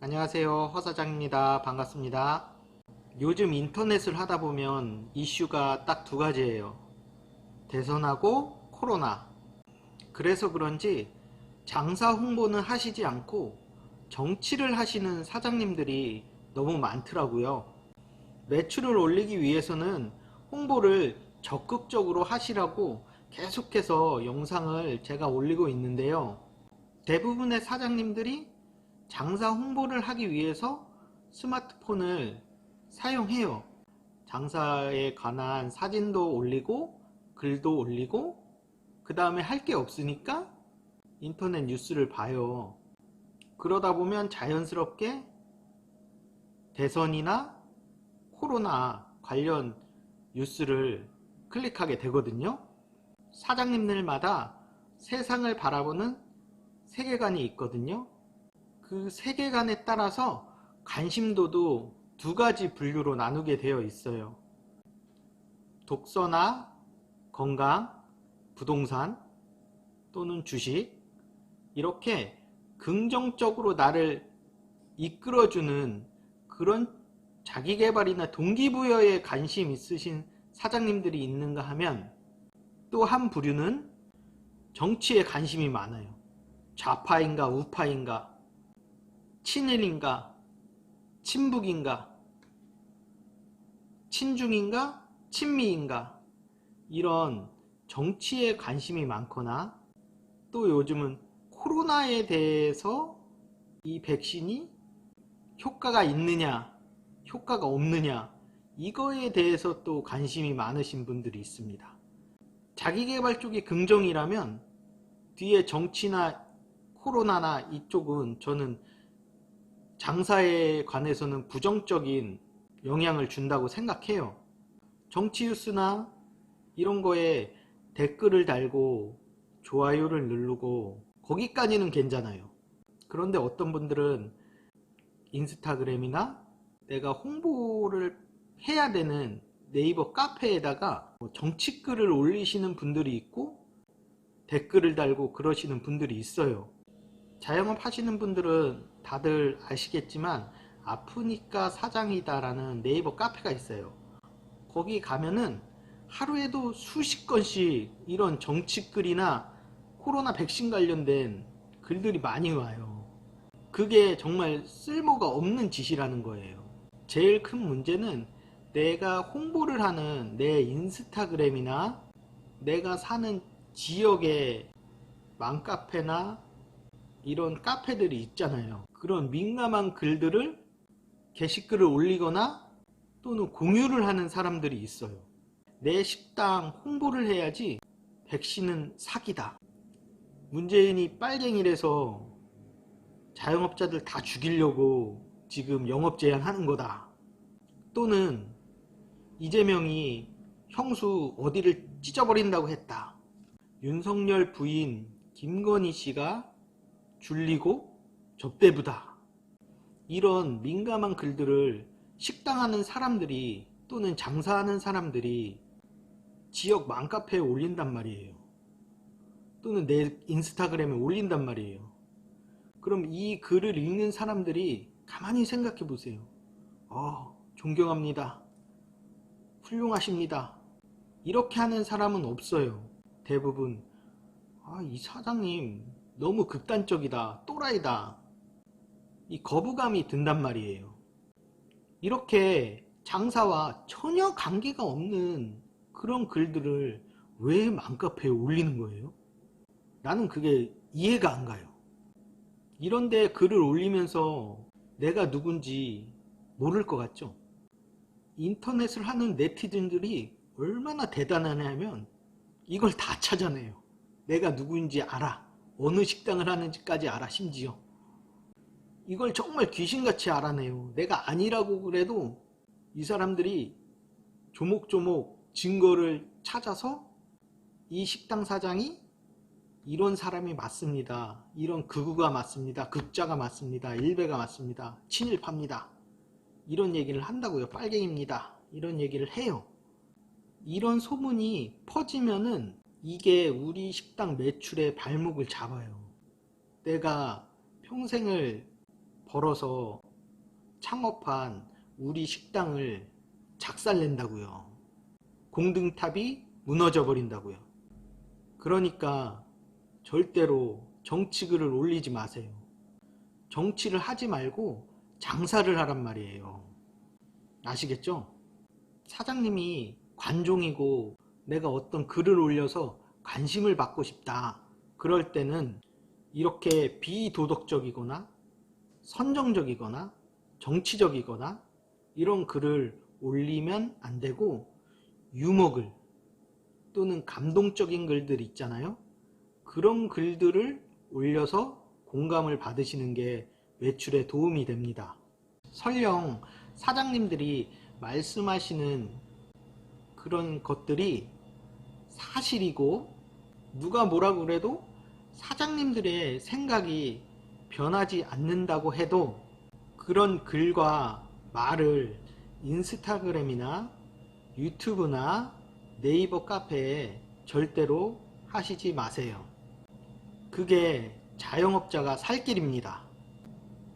안녕하세요. 허 사장입니다. 반갑습니다. 요즘 인터넷을 하다 보면 이슈가 딱 두 가지예요. 대선하고 코로나. 그래서 그런지 장사 홍보는 하시지 않고 정치를 하시는 사장님들이 너무 많더라고요. 매출을 올리기 위해서는 홍보를 적극적으로 하시라고 계속해서 영상을 제가 올리고 있는데요. 대부분의 사장님들이 장사 홍보를 하기 위해서 스마트폰을 사용해요. 장사에 관한 사진도 올리고 글도 올리고 그 다음에 할 게 없으니까 인터넷 뉴스를 봐요. 그러다 보면 자연스럽게 대선이나 코로나 관련 뉴스를 클릭하게 되거든요. 사장님들마다 세상을 바라보는 세계관이 있거든요. 그 세계관에 따라서 관심도도 두 가지 분류로 나누게 되어 있어요. 독서나 건강, 부동산 또는 주식, 이렇게 긍정적으로 나를 이끌어주는 그런 자기계발이나 동기부여에 관심 있으신 사장님들이 있는가 하면, 또 한 부류는 정치에 관심이 많아요. 좌파인가 우파인가, 친일인가 친북인가, 친중인가 친미인가, 이런 정치에 관심이 많거나, 또 요즘은 코로나에 대해서 이 백신이 효과가 있느냐 효과가 없느냐, 이거에 대해서 또 관심이 많으신 분들이 있습니다. 자기계발 쪽이 긍정이라면 뒤에 정치나 코로나나 이쪽은 저는 장사에 관해서는 부정적인 영향을 준다고 생각해요. 정치 뉴스나 이런 거에 댓글을 달고 좋아요를 누르고 거기까지는 괜찮아요. 그런데 어떤 분들은 인스타그램이나 내가 홍보를 해야 되는 네이버 카페에다가 정치글을 올리시는 분들이 있고 댓글을 달고 그러시는 분들이 있어요. 자영업 하시는 분들은 다들 아시겠지만 아프니까 사장이다 라는 네이버 카페가 있어요. 거기 가면은 하루에도 수십 건씩 이런 정치글이나 코로나 백신 관련된 글들이 많이 와요. 그게 정말 쓸모가 없는 짓이라는 거예요. 제일 큰 문제는 내가 홍보를 하는 내 인스타그램이나 내가 사는 지역의 맘카페나 이런 카페들이 있잖아요. 그런 민감한 글들을 게시글을 올리거나 또는 공유를 하는 사람들이 있어요. 내 식당 홍보를 해야지 백신은 사기다, 문재인이 빨갱이라서 자영업자들 다 죽이려고 지금 영업 제한하는 거다, 또는 이재명이 형수 어디를 찢어버린다고 했다, 윤석열 부인 김건희 씨가 줄리고 접대부다, 이런 민감한 글들을 식당 하는 사람들이 또는 장사하는 사람들이 지역 맘카페에 올린단 말이에요. 또는 내 인스타그램에 올린단 말이에요. 그럼 이 글을 읽는 사람들이 가만히 생각해 보세요. 존경합니다, 훌륭하십니다, 이렇게 하는 사람은 없어요. 대부분 이 사장님 너무 극단적이다, 또라이다, 이 거부감이 든단 말이에요. 이렇게 장사와 전혀 관계가 없는 그런 글들을 왜 맘카페에 올리는 거예요? 나는 그게 이해가 안 가요. 이런데 글을 올리면서 내가 누군지 모를 것 같죠? 인터넷을 하는 네티즌들이 얼마나 대단하냐면 이걸 다 찾아내요. 내가 누구인지 알아. 어느 식당을 하는지까지 알아. 심지어 이걸 정말 귀신같이 알아내요. 내가 아니라고 그래도 이 사람들이 조목조목 증거를 찾아서 이 식당 사장이 이런 사람이 맞습니다, 이런 극우가 맞습니다, 극자가 맞습니다, 일베가 맞습니다, 친일파입니다, 이런 얘기를 한다고요. 빨갱입니다, 이런 얘기를 해요. 이런 소문이 퍼지면은 이게 우리 식당 매출의 발목을 잡아요. 내가 평생을 벌어서 창업한 우리 식당을 작살낸다고요. 공든탑이 무너져 버린다고요. 그러니까 절대로 정치글을 올리지 마세요. 정치를 하지 말고 장사를 하란 말이에요. 아시겠죠? 사장님이 관종이고 내가 어떤 글을 올려서 관심을 받고 싶다. 그럴 때는 이렇게 비도덕적이거나 선정적이거나 정치적이거나 이런 글을 올리면 안 되고, 유머글 또는 감동적인 글들 있잖아요. 그런 글들을 올려서 공감을 받으시는 게 매출에 도움이 됩니다. 설령 사장님들이 말씀하시는 그런 것들이 사실이고 누가 뭐라 그래도 사장님들의 생각이 변하지 않는다고 해도 그런 글과 말을 인스타그램이나 유튜브나 네이버 카페에 절대로 하시지 마세요. 그게 자영업자가 살 길입니다.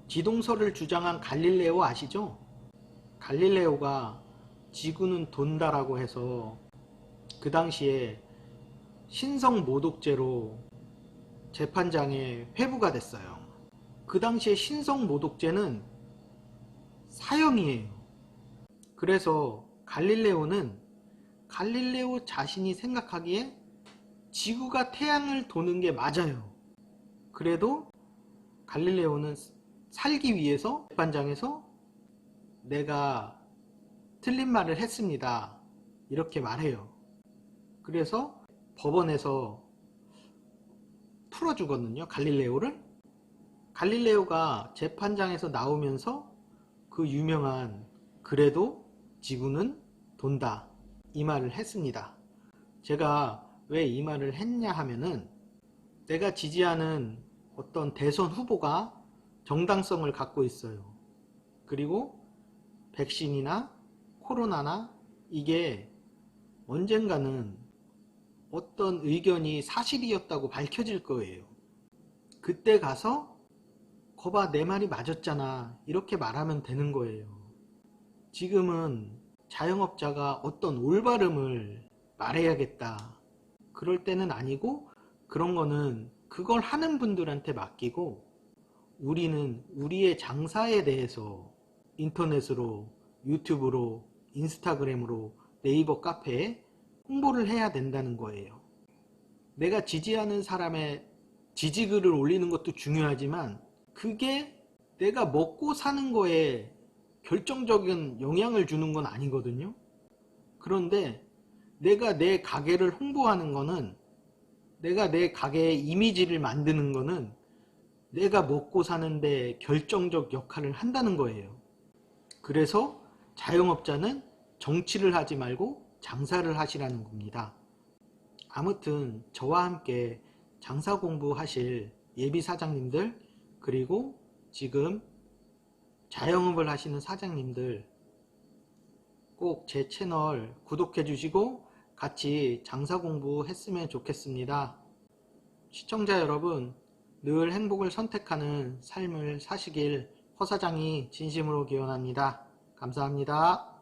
지동설을 주장한 갈릴레오 아시죠? 갈릴레오가 지구는 돈다라고 해서 그 당시에 신성모독죄로 재판장에 회부가 됐어요. 그 당시에 신성모독죄는 사형이에요. 그래서 갈릴레오는 갈릴레오 자신이 생각하기에 지구가 태양을 도는 게 맞아요. 그래도 갈릴레오는 살기 위해서 재판장에서 내가 틀린 말을 했습니다. 이렇게 말해요. 그래서 법원에서 풀어주거든요. 갈릴레오를. 갈릴레오가 재판장에서 나오면서 그 유명한 그래도 지구는 돈다 이 말을 했습니다. 제가 왜 이 말을 했냐 하면은, 내가 지지하는 어떤 대선 후보가 정당성을 갖고 있어요. 그리고 백신이나 코로나나 이게 언젠가는 어떤 의견이 사실이었다고 밝혀질 거예요. 그때 가서 거봐 내 말이 맞았잖아 이렇게 말하면 되는 거예요. 지금은 자영업자가 어떤 올바름을 말해야겠다 그럴 때는 아니고, 그런 거는 그걸 하는 분들한테 맡기고 우리는 우리의 장사에 대해서 인터넷으로, 유튜브로, 인스타그램으로, 네이버 카페에 홍보를 해야 된다는 거예요. 내가 지지하는 사람의 지지글을 올리는 것도 중요하지만 그게 내가 먹고 사는 거에 결정적인 영향을 주는 건 아니거든요. 그런데 내가 내 가게를 홍보하는 거는, 내가 내 가게의 이미지를 만드는 거는 내가 먹고 사는데 결정적 역할을 한다는 거예요. 그래서 자영업자는 정치를 하지 말고 장사를 하시라는 겁니다. 아무튼 저와 함께 장사 공부하실 예비 사장님들, 그리고 지금 자영업을 하시는 사장님들 꼭 제 채널 구독해 주시고 같이 장사 공부했으면 좋겠습니다. 시청자 여러분, 늘 행복을 선택하는 삶을 사시길 허 사장이 진심으로 기원합니다. 감사합니다.